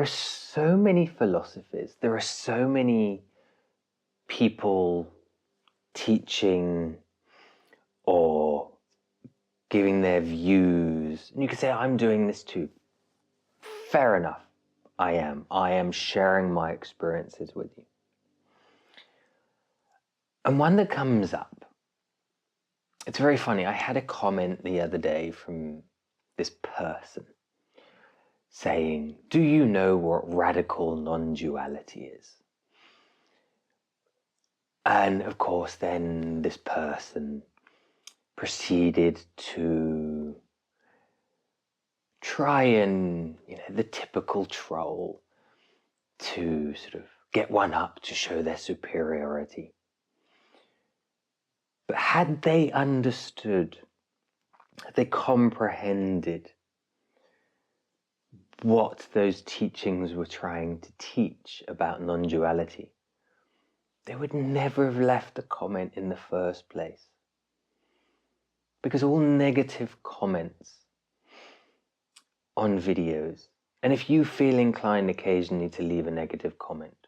There are so many philosophies, there are so many people teaching or giving their views. And you could say, I'm doing this too. Fair enough. I am sharing my experiences with you. And one that comes up, it's very funny. I had a comment the other day from this person saying, do you know what radical non-duality is? And of course, then this person proceeded to try and, the typical troll, to sort of get one up to show their superiority. But had they understood, had they comprehended what those teachings were trying to teach about non-duality, they would never have left the comment in the first place. Because all negative comments on videos, and if you feel inclined occasionally to leave a negative comment,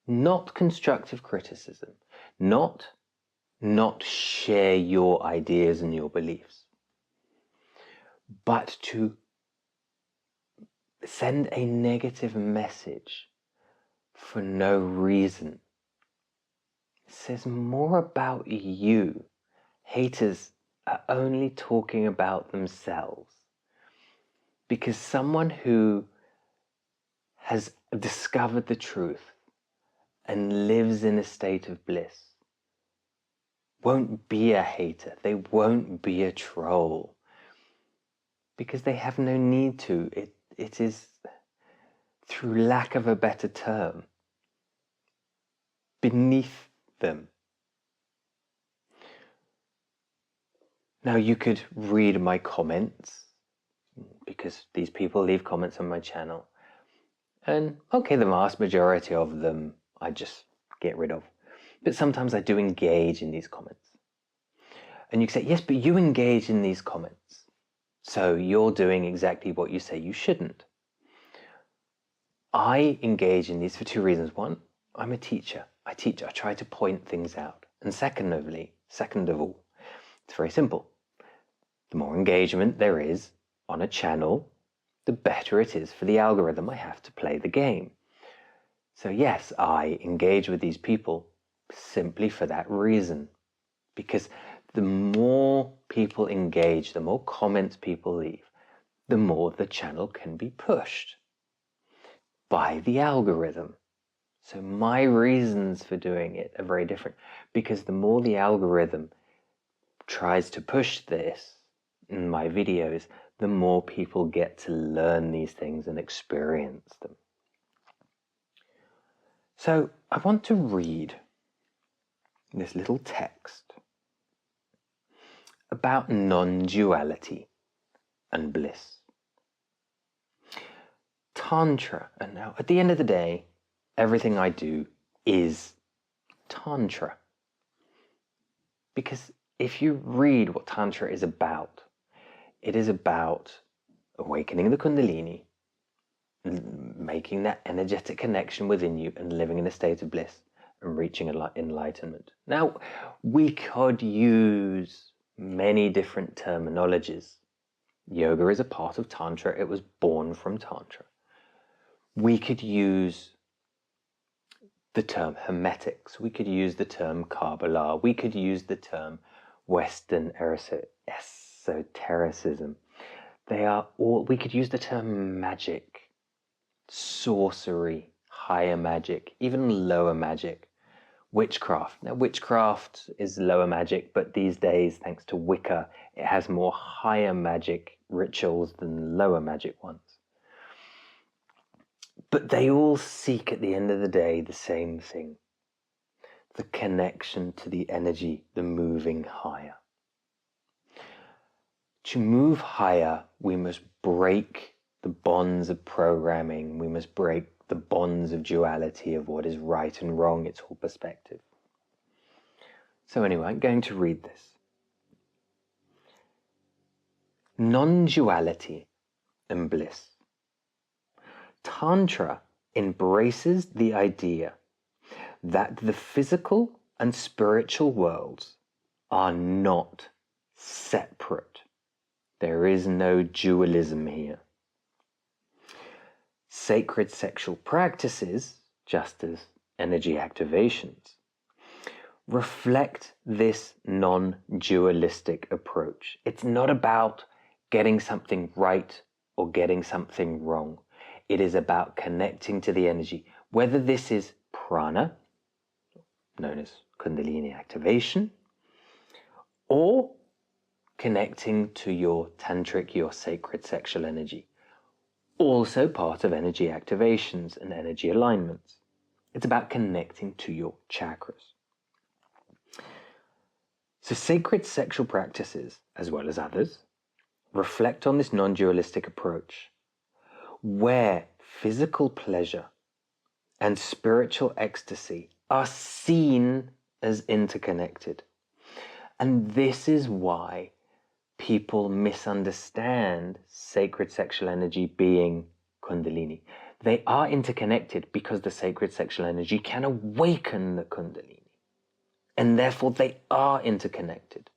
not constructive criticism, not share your ideas and your beliefs, but to send a negative message for no reason, says more about you. Haters are only talking about themselves, because someone who has discovered the truth and lives in a state of bliss won't be a hater, they won't be a troll, because they have no need to. It is, through lack of a better term, beneath them. Now you could read my comments, because these people leave comments on my channel, and okay, the vast majority of them I just get rid of. But sometimes I do engage in these comments. And you can say, yes, but you engage in these comments, so you're doing exactly what you say you shouldn't. I engage in these for two reasons. One, I'm a teacher. I teach, I try to point things out. And second of all, it's very simple. The more engagement there is on a channel, the better it is for the algorithm. I have to play the game. So yes, I engage with these people simply for that reason. Because the more people engage, the more comments people leave, the more the channel can be pushed by the algorithm. So my reasons for doing it are very different, because the more the algorithm tries to push this in my videos, the more people get to learn these things and experience them. So I want to read this little text about non-duality and bliss. Tantra, and now at the end of the day, everything I do is Tantra. Because if you read what Tantra is about, it is about awakening the Kundalini, making that energetic connection within you and living in a state of bliss and reaching enlightenment. Now, we could use many different terminologies. Yoga is a part of Tantra. It was born from Tantra. We could use the term Hermetics. We could use the term Kabbalah. We could use the term Western esotericism. They are all, we could use the term magic, sorcery, higher magic, even lower magic, witchcraft. Now, witchcraft is lower magic, but these days, thanks to Wicca, it has more higher magic rituals than lower magic ones. But they all seek, at the end of the day, the same thing: the connection to the energy, the moving higher. To move higher, we must break the bonds of programming. We must break the bonds of duality, of what is right and wrong. It's all perspective. So anyway, I'm going to read this. Non-duality and bliss. Tantra embraces the idea that the physical and spiritual worlds are not separate. There is no dualism here. Sacred sexual practices, just as energy activations, reflect this non-dualistic approach. It's not about getting something right or getting something wrong. It is about connecting to the energy, whether this is prana, known as Kundalini activation, or connecting to your tantric, your sacred sexual energy, also part of energy activations and energy alignments. It's about connecting to your chakras. So sacred sexual practices, as well as others, reflect on this non-dualistic approach, where physical pleasure and spiritual ecstasy are seen as interconnected. And this is why people misunderstand sacred sexual energy being Kundalini. They are interconnected because the sacred sexual energy can awaken the Kundalini. And therefore they are interconnected.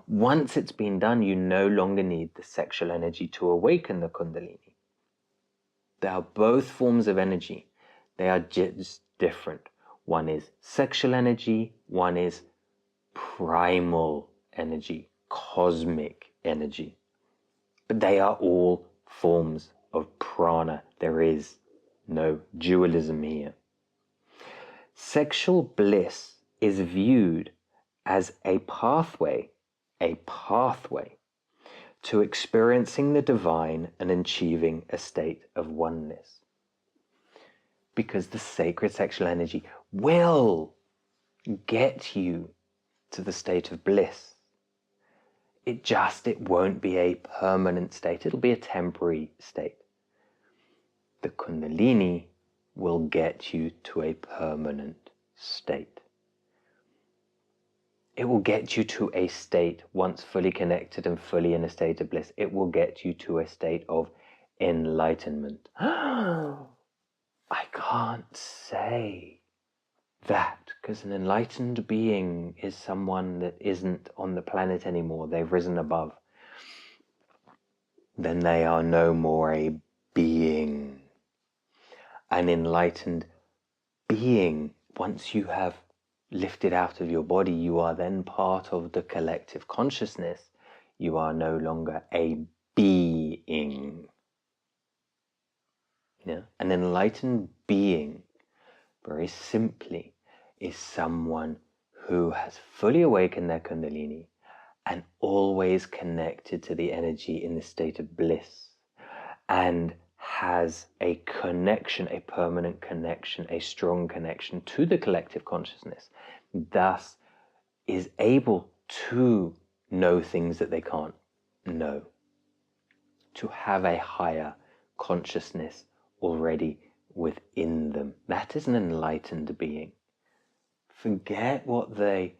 Once it's been done, you no longer need the sexual energy to awaken the Kundalini. They are both forms of energy. They are just different. One is sexual energy, one is primal energy, cosmic energy. But they are all forms of prana. There is no dualism here. Sexual bliss is viewed as a pathway to experiencing the divine and achieving a state of oneness. Because the sacred sexual energy will get you to the state of bliss. It won't be a permanent state. It'll be a temporary state. The Kundalini will get you to a permanent state. It will get you to a state, once fully connected and fully in a state of bliss, it will get you to a state of enlightenment. I can't say that, because an enlightened being is someone that isn't on the planet anymore. They've risen above. Then they are no more a being. An enlightened being, once you have lifted out of your body, you are then part of the collective consciousness. You are no longer a being. Yeah? An enlightened being, very simply, is someone who has fully awakened their Kundalini and always connected to the energy in the state of bliss, and has a connection, a permanent connection, a strong connection to the collective consciousness, thus is able to know things that they can't know, to have a higher consciousness already within them. That is an enlightened being. Forget what they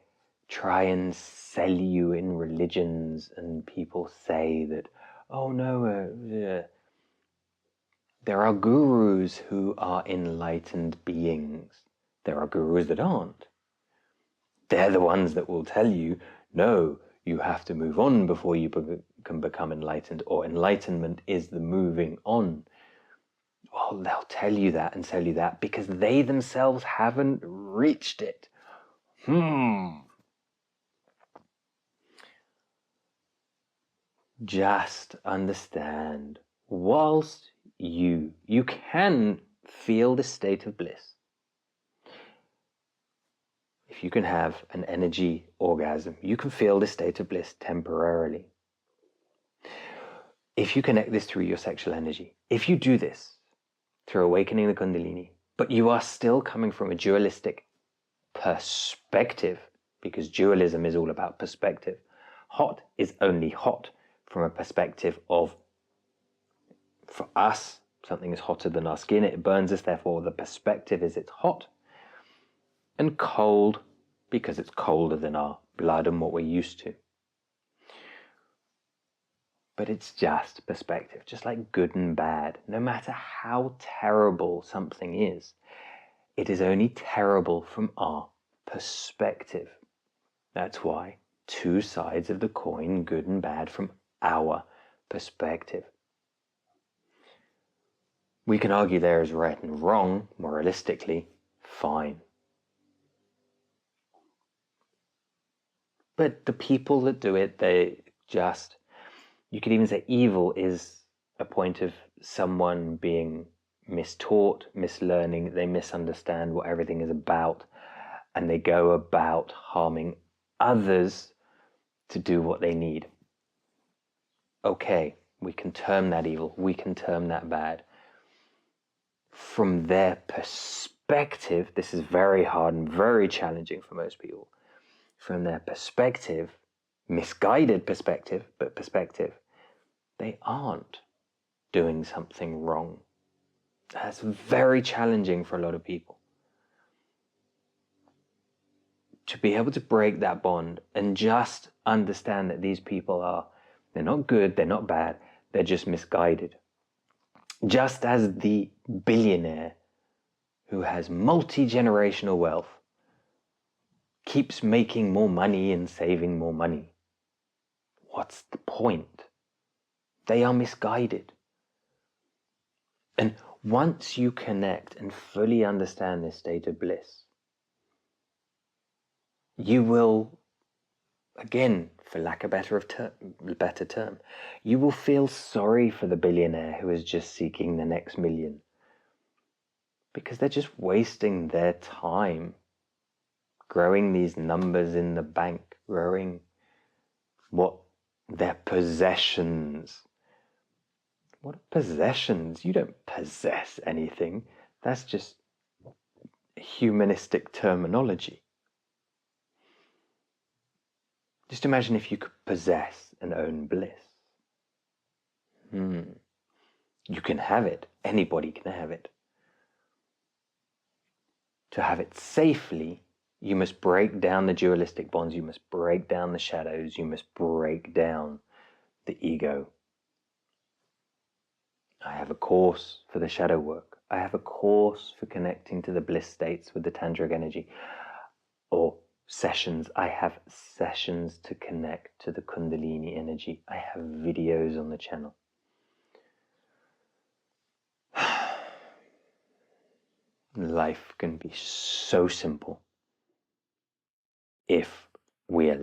try and sell you in religions, and people say that, oh no, there are gurus who are enlightened beings. There are gurus that aren't. They're the ones that will tell you, no, you have to move on before you can become enlightened, or enlightenment is the moving on. Well, they'll tell you that and tell you that because they themselves haven't reached it. Just understand, whilst you can feel the state of bliss. If you can have an energy orgasm, you can feel this state of bliss temporarily. If you connect this through your sexual energy, if you do this through awakening the Kundalini, but you are still coming from a dualistic perspective, because dualism is all about perspective. Hot is only hot from a perspective of, for us, something is hotter than our skin, it burns us, therefore the perspective is it's hot. And cold, because it's colder than our blood and what we're used to. But it's just perspective, just like good and bad. No matter how terrible something is, it is only terrible from our perspective. That's why two sides of the coin, good and bad, from our perspective. We can argue there is right and wrong, moralistically, fine. But the people that do it, they just, you could even say evil is a point of someone being mistaught, mislearning, they misunderstand what everything is about, and they go about harming others to do what they need. Okay, we can term that evil, we can term that bad. From their perspective, this is very hard and very challenging for most people. From their perspective, misguided perspective, but perspective, they aren't doing something wrong. That's very challenging for a lot of people. To be able to break that bond and just understand that these people they're not good, they're not bad, they're just misguided. Just as the billionaire who has multi-generational wealth keeps making more money and saving more money. What's the point? They are misguided. And once you connect and fully understand this state of bliss, you will, again, for lack of a better term, you will feel sorry for the billionaire who is just seeking the next million, because they're just wasting their time growing these numbers in the bank, growing what their possessions. What are possessions? You don't possess anything. That's just humanistic terminology. Just imagine if you could possess and own bliss. You can have it. Anybody can have it. To have it safely, you must break down the dualistic bonds. You must break down the shadows. You must break down the ego. I have a course for the shadow work. I have a course for connecting to the bliss states with the tantric energy. Or sessions. I have sessions to connect to the Kundalini energy. I have videos on the channel. Life can be so simple if we allow